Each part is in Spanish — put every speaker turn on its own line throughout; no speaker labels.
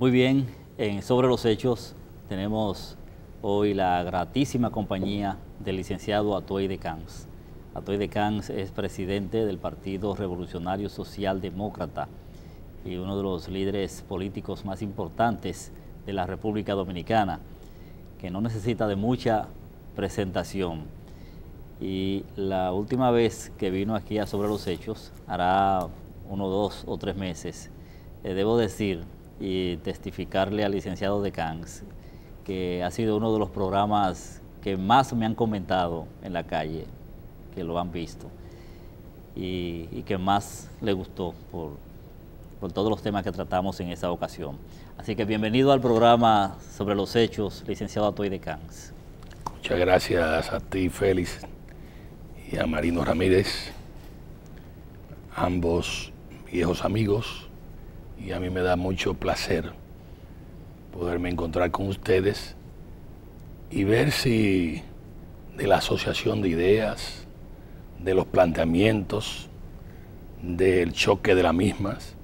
Muy bien, en Sobre los Hechos tenemos hoy la gratísima compañía del licenciado Atoy de Camps. Atoy de Camps es presidente del Partido Revolucionario Socialdemócrata y uno de los líderes políticos más importantes de la República Dominicana, que no necesita de mucha presentación. Y la última vez que vino aquí a Sobre los Hechos, hará 1, 2 o 3 meses, debo decir y testificarle al licenciado de Camps que ha sido uno de los programas que más me han comentado en la calle, que lo han visto, y que más le gustó por todos los temas que tratamos en esa ocasión. Así que bienvenido al programa Sobre los Hechos, licenciado Atoy de Camps.
Muchas gracias a ti, Félix, y a Marino Ramírez, ambos viejos amigos, y a mí me da mucho placer poderme encontrar con ustedes y ver si de la asociación de ideas, de los planteamientos, del choque de las mismas,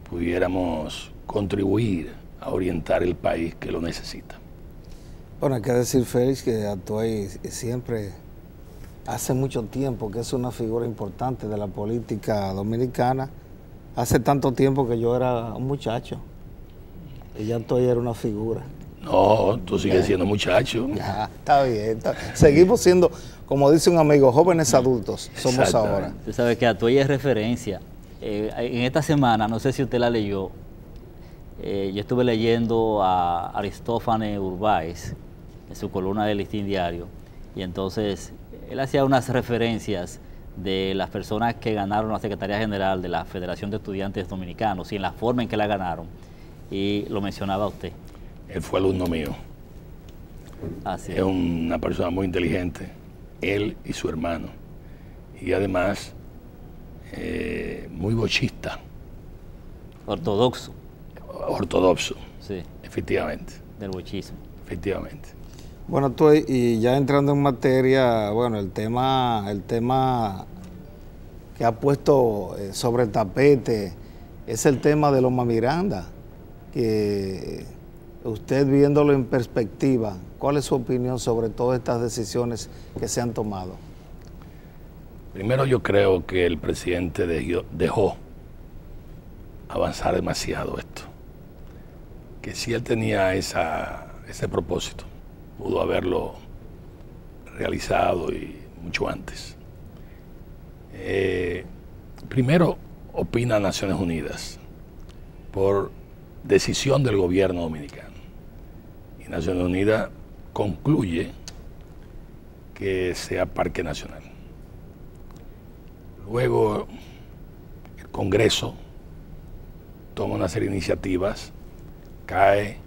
pudiéramos contribuir a orientar el país que lo necesita.
Bueno, hay que decir, Félix, que Atoy siempre, hace mucho tiempo que es una figura importante de la política dominicana. Hace tanto tiempo que yo era un muchacho y ya Atoy era una figura.
No, tú sigues siendo muchacho.
Ya, está bien. Seguimos siendo, como dice un amigo, jóvenes adultos somos ahora.
Tú sabes que Atoy es referencia. En esta semana, no sé si usted la leyó, yo estuve leyendo a Aristófanes Urbáez en su columna del Listín Diario, y entonces él hacía unas referencias de las personas que ganaron la Secretaría General de la Federación de Estudiantes Dominicanos y en la forma en que la ganaron, y lo mencionaba usted.
Él fue alumno mío.
Así
es una persona muy inteligente, él y su hermano, y además muy bochista.
Ortodoxo.
Ortodoxo,
sí,
efectivamente.
Del bochismo.
Efectivamente.
Bueno, Atoy, y ya entrando en materia, bueno, el tema que ha puesto sobre el tapete es el tema de Loma Miranda, que usted viéndolo en perspectiva, ¿cuál es su opinión sobre todas estas decisiones que se han tomado?
Primero, yo creo que el presidente dejó avanzar demasiado esto, que si él tenía ese propósito, pudo haberlo realizado y mucho antes. Primero, opina Naciones Unidas por decisión del gobierno dominicano. Y Naciones Unidas concluye que sea parque nacional. Luego, el Congreso toma una serie de iniciativas, cae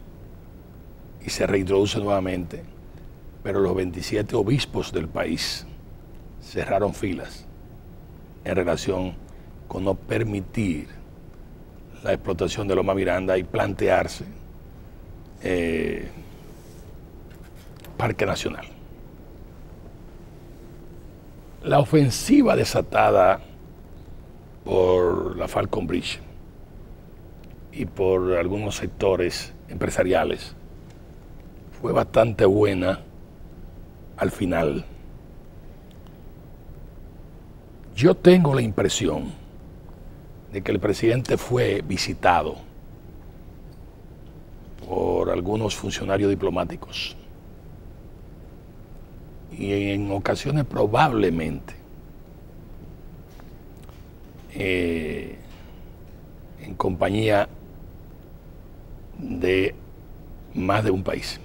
y se reintroduce nuevamente, pero los 27 obispos del país cerraron filas en relación con no permitir la explotación de Loma Miranda y plantearse parque nacional. La ofensiva desatada por la Falcon Bridge y por algunos sectores empresariales fue bastante buena al final. Yo tengo la impresión de que el presidente fue visitado por algunos funcionarios diplomáticos y en ocasiones probablemente en compañía de más de un país.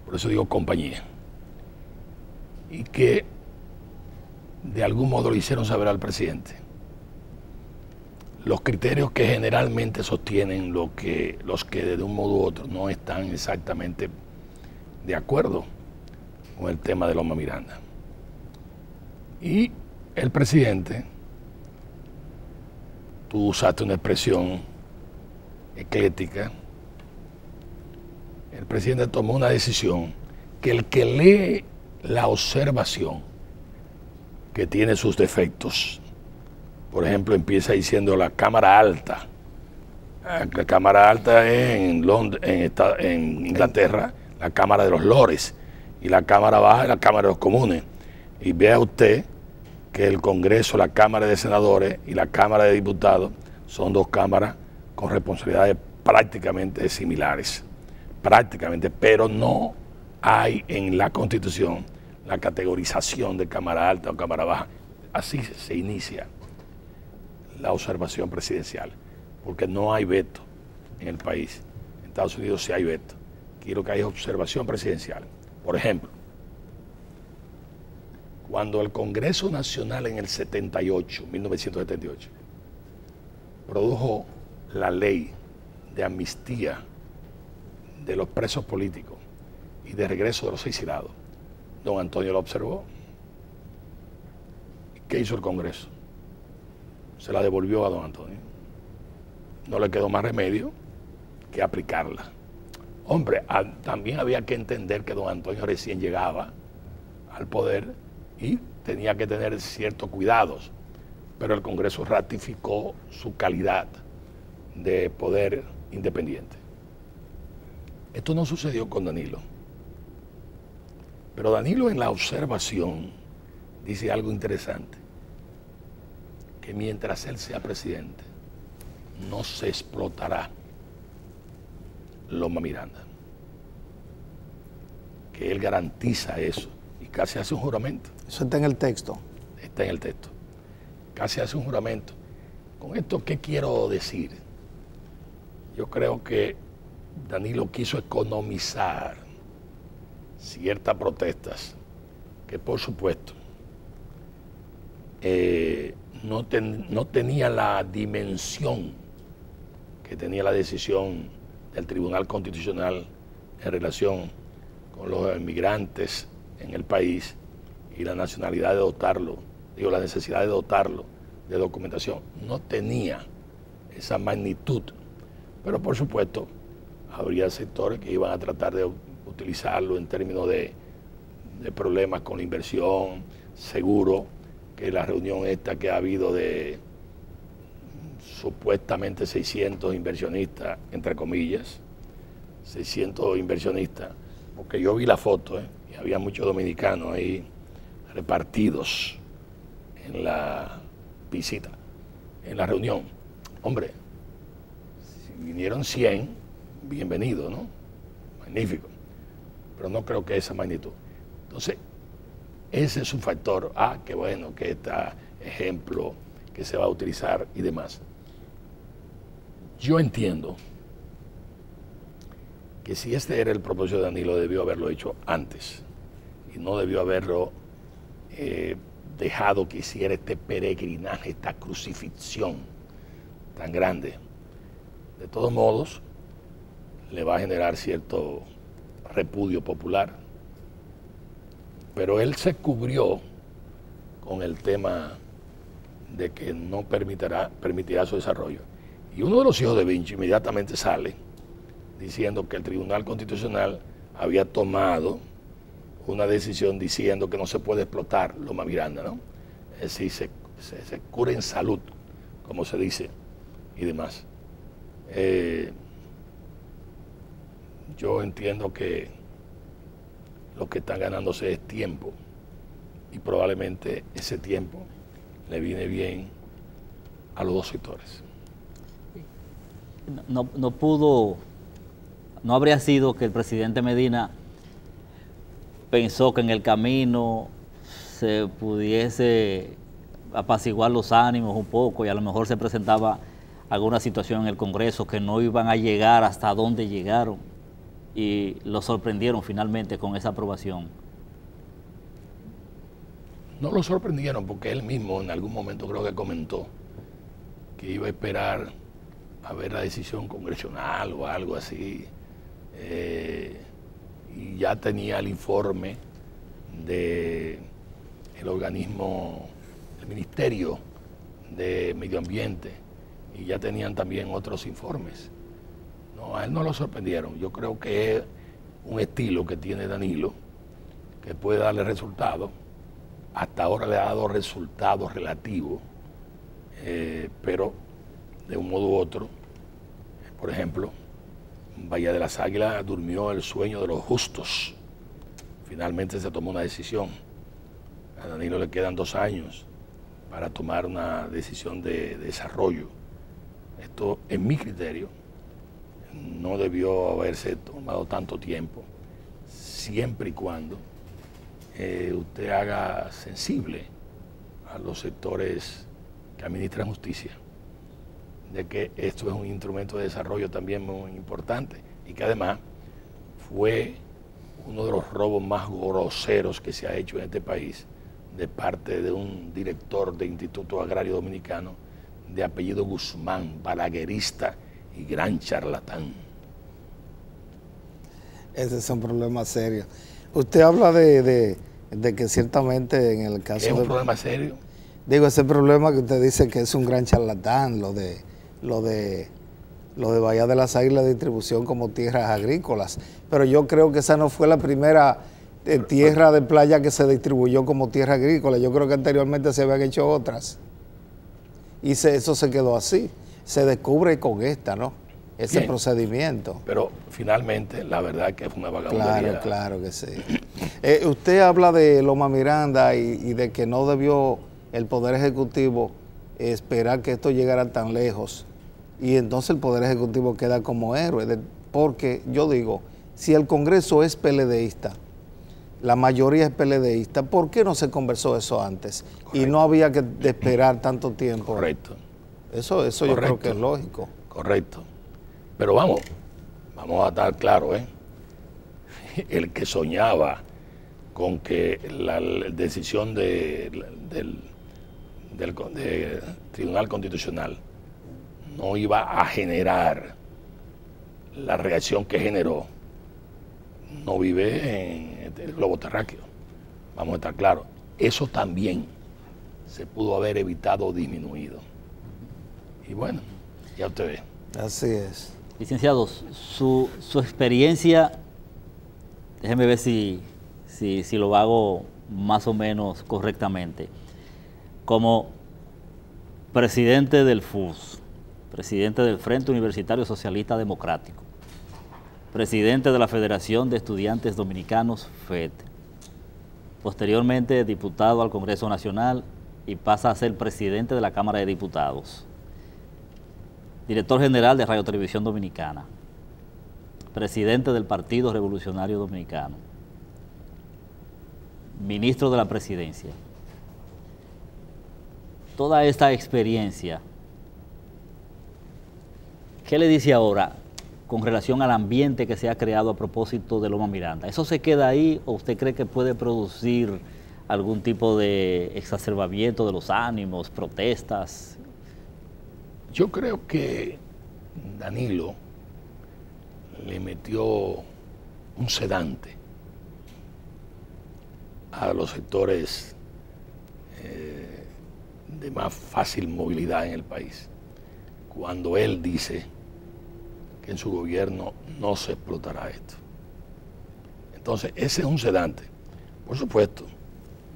Por eso digo compañía. Y que de algún modo le hicieron saber al presidente los criterios que generalmente sostienen los que de un modo u otro no están exactamente de acuerdo con el tema de Loma Miranda. Y el presidente, tú usaste una expresión ecléctica, el presidente tomó una decisión que el que lee la observación, que tiene sus defectos, por ejemplo, empieza diciendo la Cámara Alta La Cámara Alta es en Londres, en Inglaterra, la Cámara de los Lores, y la Cámara Baja es la Cámara de los Comunes. Y vea usted que el Congreso, la Cámara de Senadores y la Cámara de Diputados son dos cámaras con responsabilidades prácticamente similares, pero no hay en la Constitución la categorización de Cámara Alta o Cámara Baja. Así se inicia la observación presidencial, porque no hay veto en el país. En Estados Unidos sí hay veto. Quiero que haya observación presidencial. Por ejemplo, cuando el Congreso Nacional en el 1978, produjo la ley de amnistía de los presos políticos y de regreso de los exiliados, don Antonio lo observó. ¿Qué hizo el Congreso? Se la devolvió a don Antonio. No le quedó más remedio que aplicarla. Hombre, también había que entender que don Antonio recién llegaba al poder y tenía que tener ciertos cuidados, pero el Congreso ratificó su calidad de poder independiente. Esto no sucedió con Danilo, pero Danilo en la observación dice algo interesante, que mientras él sea presidente no se explotará Loma Miranda, que él garantiza eso y casi hace un juramento.
Eso está en el texto.
Está en el texto. Casi hace un juramento. Con esto, ¿qué quiero decir? Yo creo que Danilo quiso economizar ciertas protestas que, por supuesto, no tenía la dimensión que tenía la decisión del Tribunal Constitucional en relación con los inmigrantes en el país y la nacionalidad de dotarlo, la necesidad de dotarlo de documentación. No tenía esa magnitud, pero por supuesto habría sectores que iban a tratar de utilizarlo en términos de problemas con la inversión. Seguro que la reunión esta que ha habido de supuestamente 600 inversionistas, entre comillas, 600 inversionistas, porque yo vi la foto, y había muchos dominicanos ahí repartidos en la visita, en la reunión. Hombre, si vinieron 100, bienvenido, ¿no? Magnífico. Pero no creo que esa magnitud. Entonces, ese es un factor. Qué bueno que está ejemplo que se va a utilizar y demás. Yo entiendo que si este era el propósito de Danilo, debió haberlo hecho antes y no debió haberlo dejado que hiciera este peregrinaje, esta crucifixión tan grande. De todos modos, le va a generar cierto repudio popular, pero él se cubrió con el tema de que no permitirá su desarrollo. Y uno de los hijos de Vinci inmediatamente sale diciendo que el Tribunal Constitucional había tomado una decisión diciendo que no se puede explotar Loma Miranda, ¿no? Es decir, se cura en salud, como se dice, y demás. Yo entiendo que lo que están ganándose es tiempo, y probablemente ese tiempo le viene bien a los dos sectores.
No habría sido que el presidente Medina pensó que en el camino se pudiese apaciguar los ánimos un poco y a lo mejor se presentaba alguna situación en el Congreso que no iban a llegar hasta donde llegaron y lo sorprendieron finalmente con esa aprobación.
No lo sorprendieron porque él mismo en algún momento creo que comentó que iba a esperar a ver la decisión congresional o algo así, y ya tenía el informe del organismo, el Ministerio de Medio Ambiente, y ya tenían también otros informes. No, a él no lo sorprendieron. Yo creo que es un estilo que tiene Danilo que puede darle resultados. Hasta ahora le ha dado resultados relativos, pero de un modo u otro Por ejemplo, Bahía de las Águilas durmió el sueño de los justos. Finalmente se tomó una decisión. A Danilo le quedan 2 años para tomar una decisión de desarrollo. Esto, en mi criterio, no debió haberse tomado tanto tiempo, siempre y cuando usted haga sensible a los sectores que administran justicia, de que esto es un instrumento de desarrollo también muy importante y que además fue uno de los robos más groseros que se ha hecho en este país de parte de un director de Instituto Agrario Dominicano de apellido Guzmán, balaguerista y gran charlatán.
Ese es un problema serio. Usted habla de que ciertamente en el caso
¿Es un problema serio?
Digo, ese problema que usted dice que es un gran charlatán, lo de Bahía de las Águilas de distribución como tierras agrícolas. Pero yo creo que esa no fue la primera tierra de playa que se distribuyó como tierra agrícola. Yo creo que anteriormente se habían hecho otras. Y eso se quedó así. Se descubre con esta, ¿no? Ese
Bien,
procedimiento.
Pero finalmente, la verdad es que fue una vagabundería.
Claro que sí. Usted habla de Loma Miranda y de que no debió el Poder Ejecutivo esperar que esto llegara tan lejos. Y entonces el Poder Ejecutivo queda como héroe. Porque yo digo, si el Congreso es PLDista, la mayoría es PLDista, ¿por qué no se conversó eso antes? Correcto. Y no había que esperar tanto tiempo.
Correcto.
Eso yo creo que es lógico.
Correcto. Pero vamos a estar claros, el que soñaba con que la decisión del Tribunal Constitucional no iba a generar la reacción que generó, no vive en el globo terráqueo. Vamos a estar claros. Eso también se pudo haber evitado o disminuido. Y bueno, ya usted ve.
Así es.
Licenciados, su experiencia, déjeme ver si lo hago más o menos correctamente. Como presidente del FUS, presidente del Frente Universitario Socialista Democrático, presidente de la Federación de Estudiantes Dominicanos, FED, posteriormente diputado al Congreso Nacional y pasa a ser presidente de la Cámara de Diputados, director general de Radio Televisión Dominicana, presidente del Partido Revolucionario Dominicano, ministro de la Presidencia. Toda esta experiencia, ¿qué le dice ahora con relación al ambiente que se ha creado a propósito de Loma Miranda? ¿Eso se queda ahí o usted cree que puede producir algún tipo de exacerbamiento de los ánimos, protestas?
Yo creo que Danilo le metió un sedante a los sectores de más fácil movilidad en el país, cuando él dice que en su gobierno no se explotará esto. Entonces, ese es un sedante, por supuesto,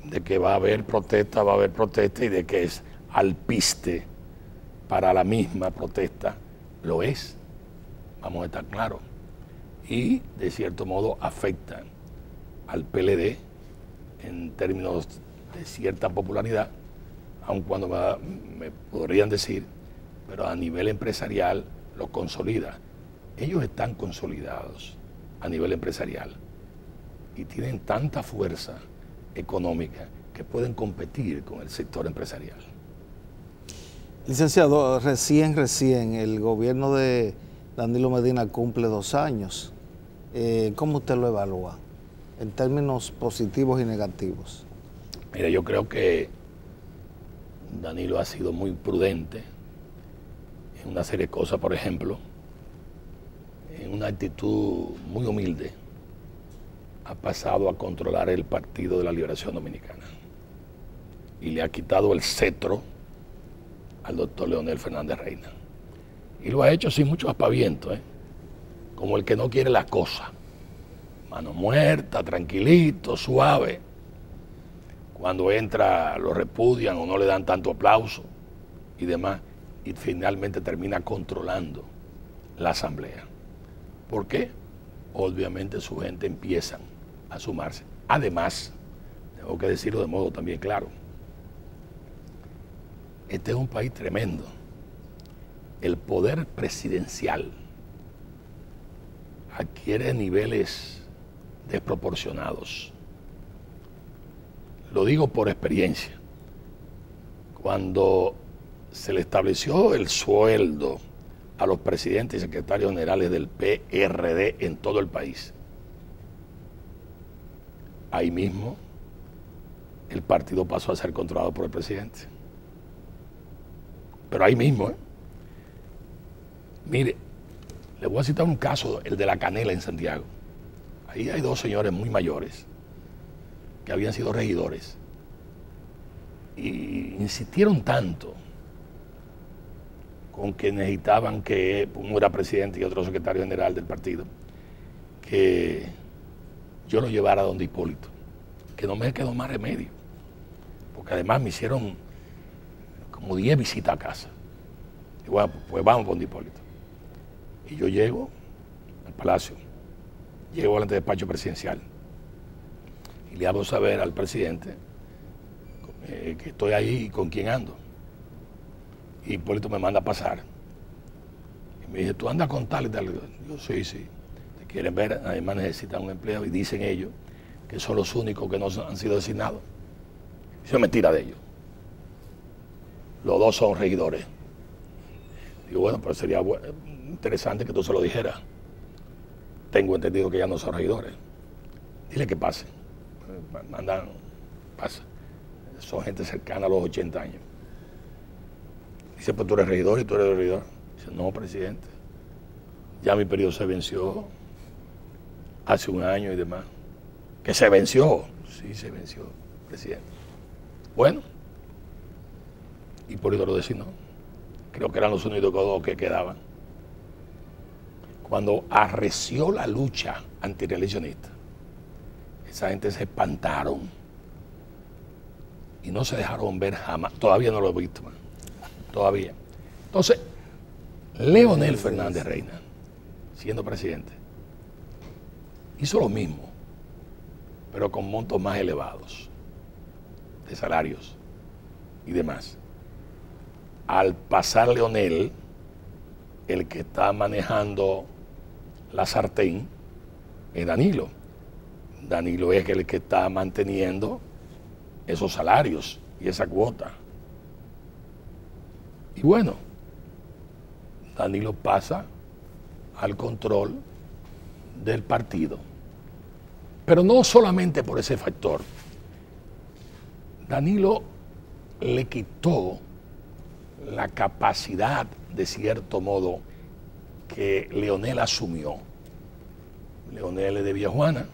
de que va a haber protesta y de que es alpiste para la misma protesta, lo es, vamos a estar claros, y de cierto modo afecta al PLD en términos de cierta popularidad, aun cuando me podrían decir, pero a nivel empresarial lo consolida. Ellos están consolidados a nivel empresarial y tienen tanta fuerza económica que pueden competir con el sector empresarial.
Licenciado, recién el gobierno de Danilo Medina cumple 2 años. ¿Cómo usted lo evalúa en términos positivos y negativos?
Mira, yo creo que Danilo ha sido muy prudente en una serie de cosas, por ejemplo, en una actitud muy humilde, ha pasado a controlar el Partido de la Liberación Dominicana y le ha quitado el cetro al doctor Leonel Fernández Reina. Y lo ha hecho sin mucho aspaviento, como el que no quiere la cosa. Mano muerta, tranquilito, suave. Cuando entra lo repudian o no le dan tanto aplauso y demás. Y finalmente termina controlando la asamblea. ¿Por qué? Obviamente su gente empieza a sumarse. Además, tengo que decirlo de modo también claro, este es un país tremendo. El poder presidencial adquiere niveles desproporcionados. Lo digo por experiencia. Cuando se le estableció el sueldo a los presidentes y secretarios generales del PRD en todo el país, ahí mismo el partido pasó a ser controlado por el presidente. Pero ahí mismo, ¿eh? Mire, le voy a citar un caso, el de La Canela en Santiago. Ahí hay dos señores muy mayores que habían sido regidores y insistieron tanto con que necesitaban que uno era presidente y otro secretario general del partido, que yo lo llevara a donde Hipólito, que no me quedó más remedio, porque además me hicieron como 10 visitas a casa. Y bueno, pues vamos por donde Hipólito. Y yo llego al palacio, llego al despacho presidencial y le hago saber al presidente que estoy ahí y con quién ando. Y Hipólito me manda a pasar. Y me dice, ¿tú andas con tal y tal? Yo, sí. Te quieren ver, además necesitan un empleo y dicen ellos que son los únicos que no han sido designados. Eso es mentira de ellos. Los dos son regidores. Digo, bueno, pero sería interesante que tú se lo dijeras. Tengo entendido que ya no son regidores. Dile que pase. Mandan, pasa. Son gente cercana a los 80 años. Dice, pues tú eres regidor y tú eres regidor. Dice, no, presidente. Ya mi periodo se venció hace un año y demás. ¿Que se venció? Sí, se venció, presidente. Bueno, y por eso lo designó. Creo que eran los únicos dos que quedaban. Cuando arreció la lucha antireeleccionista, esa gente se espantaron y no se dejaron ver jamás. Todavía no lo he visto, man. Todavía. Entonces, Leonel Fernández Reina, siendo presidente, hizo lo mismo, pero con montos más elevados de salarios y demás. Al pasar Leonel, el que está manejando la sartén es Danilo. Danilo es el que está manteniendo esos salarios y esa cuota. Y bueno, Danilo pasa al control del partido. Pero no solamente por ese factor. Danilo le quitó la capacidad, de cierto modo, que Leonel asumió. Leonel es de Villajuana,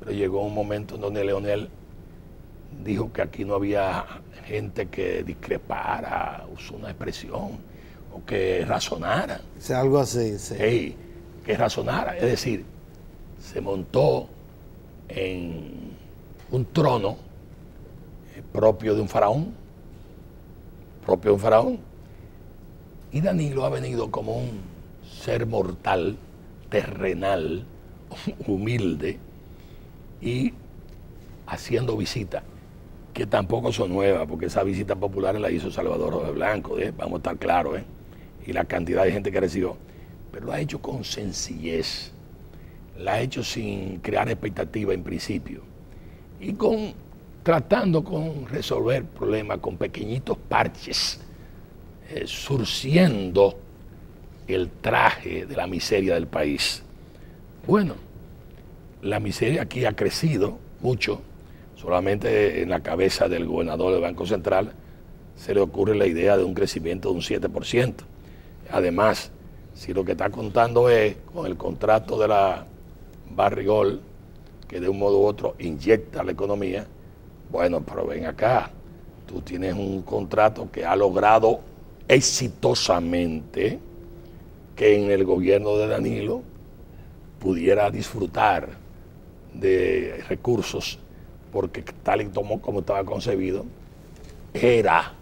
pero llegó un momento en donde Leonel dijo que aquí no había gente que discrepara, usó una expresión, o que razonara.
O sea, algo así, sí.
Hey, que razonara, es decir, se montó en un trono propio de un faraón, y Danilo ha venido como un ser mortal, terrenal, humilde, y haciendo visitas, que tampoco son nuevas, porque esas visitas populares las hizo Salvador Jorge Blanco, vamos a estar claros, y la cantidad de gente que recibió, pero lo ha hecho con sencillez, la ha hecho sin crear expectativa en principio, y tratando con resolver problemas con pequeñitos parches, surciendo el traje de la miseria del país. Bueno, la miseria aquí ha crecido mucho. Solamente en la cabeza del gobernador del Banco Central se le ocurre la idea de un crecimiento de un 7%. Además, si lo que está contando es con el contrato de la Barrigol, que de un modo u otro inyecta la economía, bueno, pero ven acá, tú tienes un contrato que ha logrado exitosamente que en el gobierno de Danilo pudiera disfrutar de recursos, porque tal y como estaba concebido, era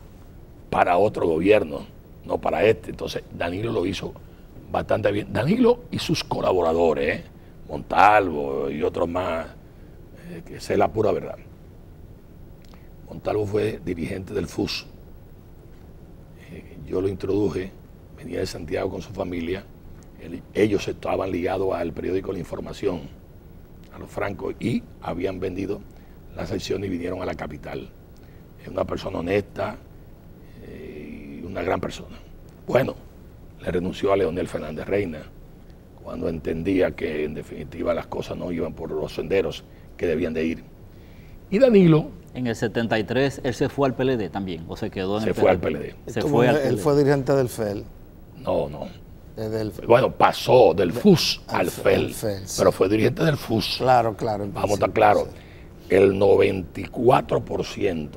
para otro gobierno, no para este. Entonces Danilo lo hizo bastante bien. Danilo y sus colaboradores, Montalvo y otros más, que esa es la pura verdad. Montalvo fue dirigente del FUS. Yo lo introduje, venía de Santiago con su familia. Ellos estaban ligados al periódico La Información, a los francos, y habían vendido la sección y vinieron a la capital. Es una persona honesta y una gran persona. Bueno, le renunció a Leonel Fernández Reina cuando entendía que en definitiva las cosas no iban por los senderos que debían de ir. Y Danilo...
En el 73 él se fue al PLD también, o se quedó en el PLD.
Se fue al PLD.
Él fue dirigente del FEL.
No. Bueno, pasó del FUS al FEL,
sí.
Pero fue dirigente del FUS.
Claro.
Vamos a estar claros. Sí. El 94%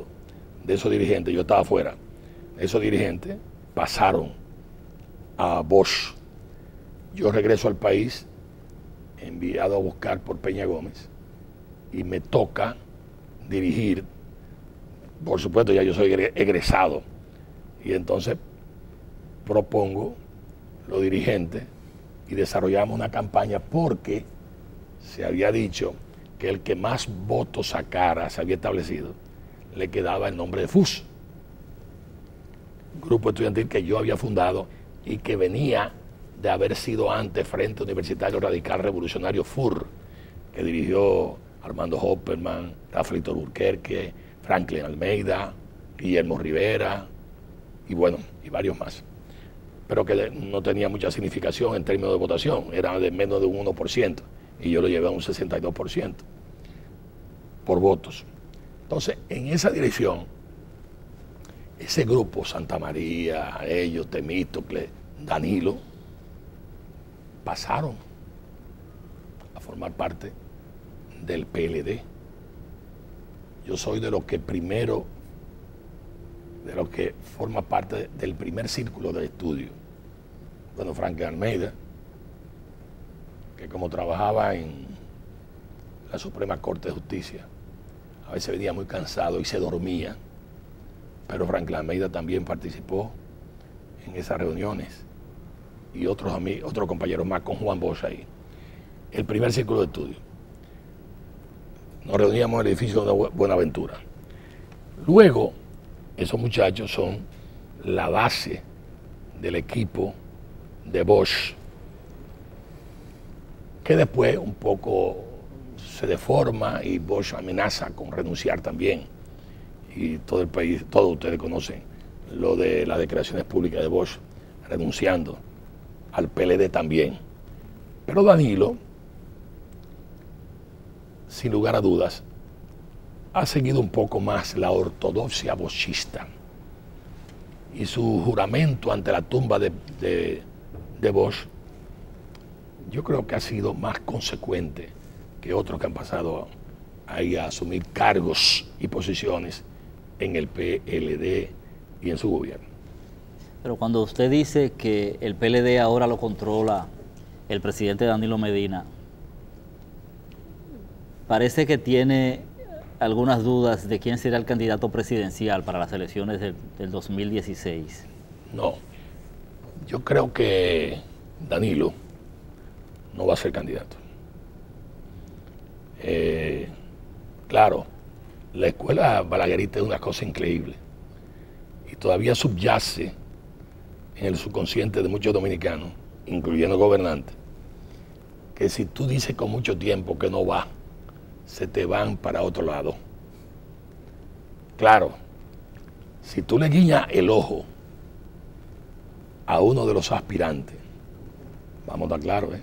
de esos dirigentes, yo estaba afuera, esos dirigentes pasaron a Bosch. Yo regreso al país, enviado a buscar por Peña Gómez, y me toca dirigir. Por supuesto, ya yo soy egresado, y entonces propongo los dirigentes y desarrollamos una campaña porque se había dicho que el que más votos sacara, se había establecido, le quedaba el nombre de FUS, grupo estudiantil que yo había fundado y que venía de haber sido antes Frente Universitario Radical Revolucionario FUR, que dirigió Armando Hopperman, Rafael Burquerque, Franklin Almeida, Guillermo Rivera y bueno, y varios más. Pero que no tenía mucha significación en términos de votación, era de menos de un 1%, y yo lo llevé a un 62% por votos. Entonces, en esa dirección, ese grupo, Santa María, ellos, Temístocles, Danilo, pasaron a formar parte del PLD. Yo soy de los que primero, de los que forma parte del primer círculo de estudio. Bueno, Franklin Almeida, que como trabajaba en la Suprema Corte de Justicia, a veces venía muy cansado y se dormía, pero Franklin Almeida también participó en esas reuniones y otros compañeros más con Juan Bosch ahí. El primer círculo de estudio. Nos reuníamos en el edificio de Buenaventura. Luego, esos muchachos son la base del equipo de Bosch, que después un poco se deforma y Bosch amenaza con renunciar también. Y todo el país, todos ustedes conocen lo de las declaraciones públicas de Bosch, renunciando al PLD también. Pero Danilo, sin lugar a dudas, ha seguido un poco más la ortodoxia boschista. Y su juramento ante la tumba de Bosch, yo creo que ha sido más consecuente que otros que han pasado ahí a asumir cargos y posiciones en el PLD y en su gobierno.
Pero cuando usted dice que el PLD ahora lo controla el presidente Danilo Medina, parece que tiene algunas dudas de quién será el candidato presidencial para las elecciones del 2016.
No, yo creo que Danilo no va a ser candidato. Claro, la escuela balaguerista es una cosa increíble y todavía subyace en el subconsciente de muchos dominicanos, incluyendo gobernantes, que si tú dices con mucho tiempo que no va, se te van para otro lado. Claro, si tú le guiñas el ojo a uno de los aspirantes, vamos a estar claros,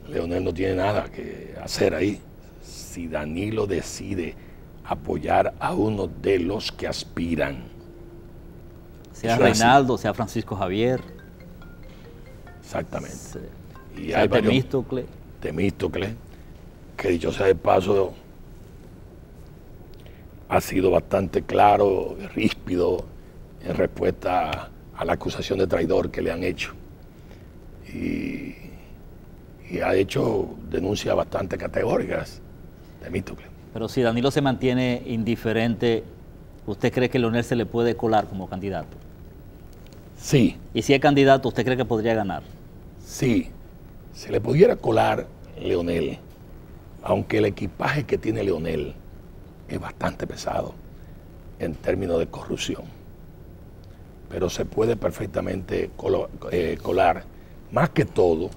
Leonel no tiene nada que hacer ahí. Si Danilo decide apoyar a uno de los que aspiran,
sea Reinaldo, sea Francisco Javier,
exactamente, y
sea Temístocles,
que dicho sea de paso, ha sido bastante claro, ríspido en respuesta a la acusación de traidor que le han hecho. Y ha hecho denuncias bastante categóricas, Temístocles.
Pero si Danilo se mantiene indiferente, ¿usted cree que Leonel se le puede colar como candidato?
Sí.
Y si es candidato, ¿usted cree que podría ganar?
Sí, se le pudiera colar Leonel, aunque el equipaje que tiene Leonel es bastante pesado en términos de corrupción. Pero se puede perfectamente colar, más que todo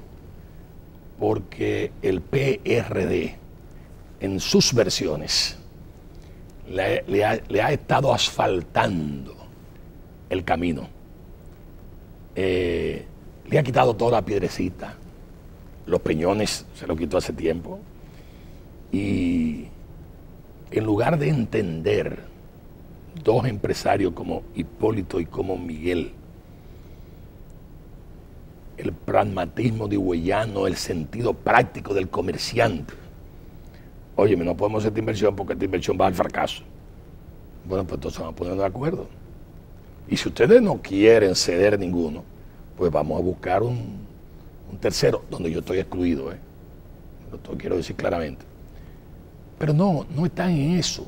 porque el PRD en sus versiones le ha estado asfaltando el camino. Le ha quitado toda la piedrecita, los peñones se lo quitó hace tiempo, y en lugar de entender dos empresarios como Hipólito y como Miguel, el pragmatismo de Huellano, el sentido práctico del comerciante. Óyeme, no podemos hacer esta inversión porque esta inversión va al fracaso. Bueno, pues entonces vamos a ponernos de acuerdo. Y si ustedes no quieren ceder ninguno, pues vamos a buscar un tercero, donde yo estoy excluido, lo quiero decir claramente. Pero no están en eso.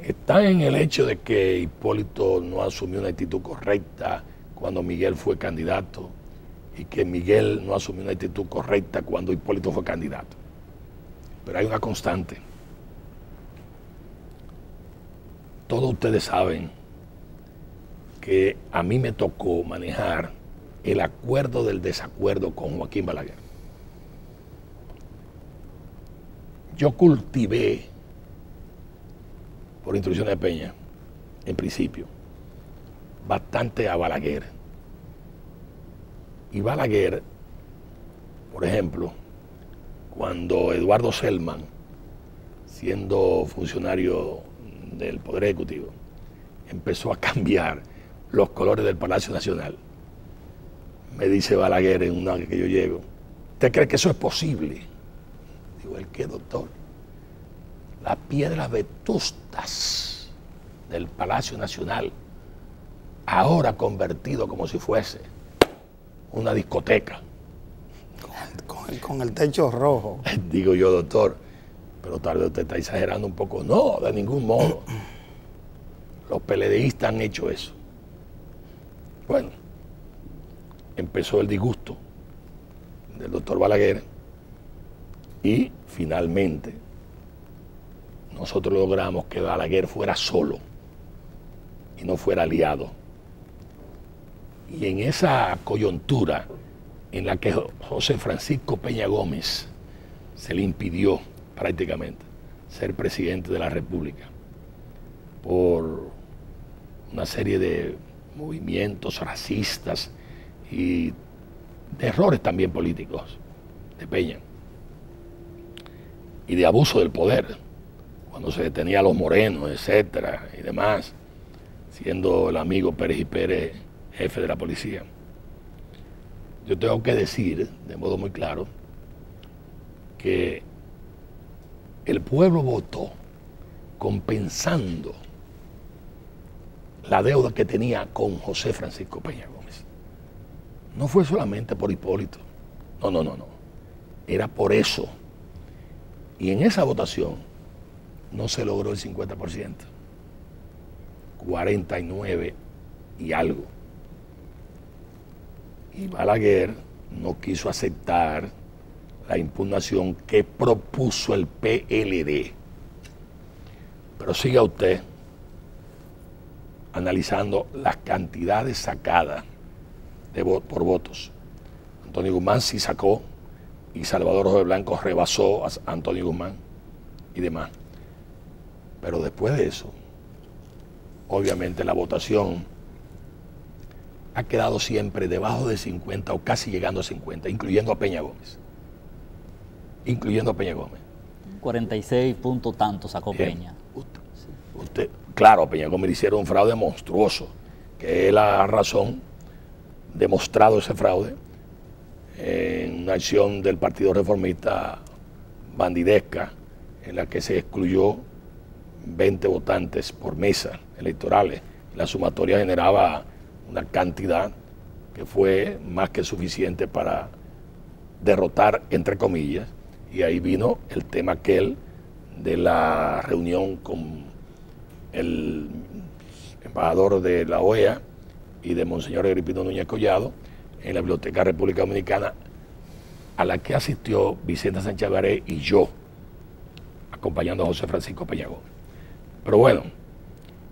Están en el hecho de que Hipólito no asumió una actitud correcta cuando Miguel fue candidato y que Miguel no asumió una actitud correcta cuando Hipólito fue candidato. Pero hay una constante. Todos ustedes saben que a mí me tocó manejar el acuerdo del desacuerdo con Joaquín Balaguer. Yo cultivé, por instrucciones de Peña, en principio, bastante a Balaguer. Y Balaguer, por ejemplo, cuando Eduardo Selman, siendo funcionario del Poder Ejecutivo, empezó a cambiar los colores del Palacio Nacional, me dice Balaguer en una que yo llego, ¿usted cree que eso es posible? Digo, ¿el qué, doctor? Las piedras vetustas del Palacio Nacional, ahora convertido como si fuese una discoteca.
Con el techo rojo.
Digo yo, doctor, pero tal vez usted está exagerando un poco. No, de ningún modo. Los PLDistas han hecho eso. Bueno, empezó el disgusto del doctor Balaguer y finalmente nosotros logramos que Balaguer fuera solo y no fuera aliado. Y en esa coyuntura en la que José Francisco Peña Gómez se le impidió prácticamente ser presidente de la República por una serie de movimientos racistas y de errores también políticos de Peña y de abuso del poder, cuando se detenía a los morenos, etcétera, y demás, siendo el amigo Pérez y Pérez jefe de la policía. Yo tengo que decir, de modo muy claro, que el pueblo votó compensando la deuda que tenía con José Francisco Peña Gómez. No fue solamente por Hipólito, no. Era por eso. Y en esa votación no se logró el 50%, 49 y algo. Y Balaguer no quiso aceptar la impugnación que propuso el PLD. Pero siga usted analizando las cantidades sacadas por votos. Antonio Guzmán sí sacó y Salvador Jorge Blanco rebasó a Antonio Guzmán y demás. Pero después de eso, obviamente la votación ha quedado siempre debajo de 50 o casi llegando a 50, incluyendo a Peña Gómez.
46 puntos tanto sacó
Bien.
Peña.
Claro, a Peña Gómez le hicieron un fraude monstruoso, que es la razón demostrado ese fraude en una acción del Partido Reformista bandidesca, en la que se excluyó 20 votantes por mesa electorales. La sumatoria generaba una cantidad que fue más que suficiente para derrotar, entre comillas, y ahí vino el tema aquel de la reunión con el embajador de la OEA y de Monseñor Agripino Núñez Collado, en la Biblioteca República Dominicana, a la que asistió Vicente Sánchez Alvarez y yo, acompañando a José Francisco Peña Gómez. Pero bueno,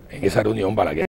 en esa reunión Balaguer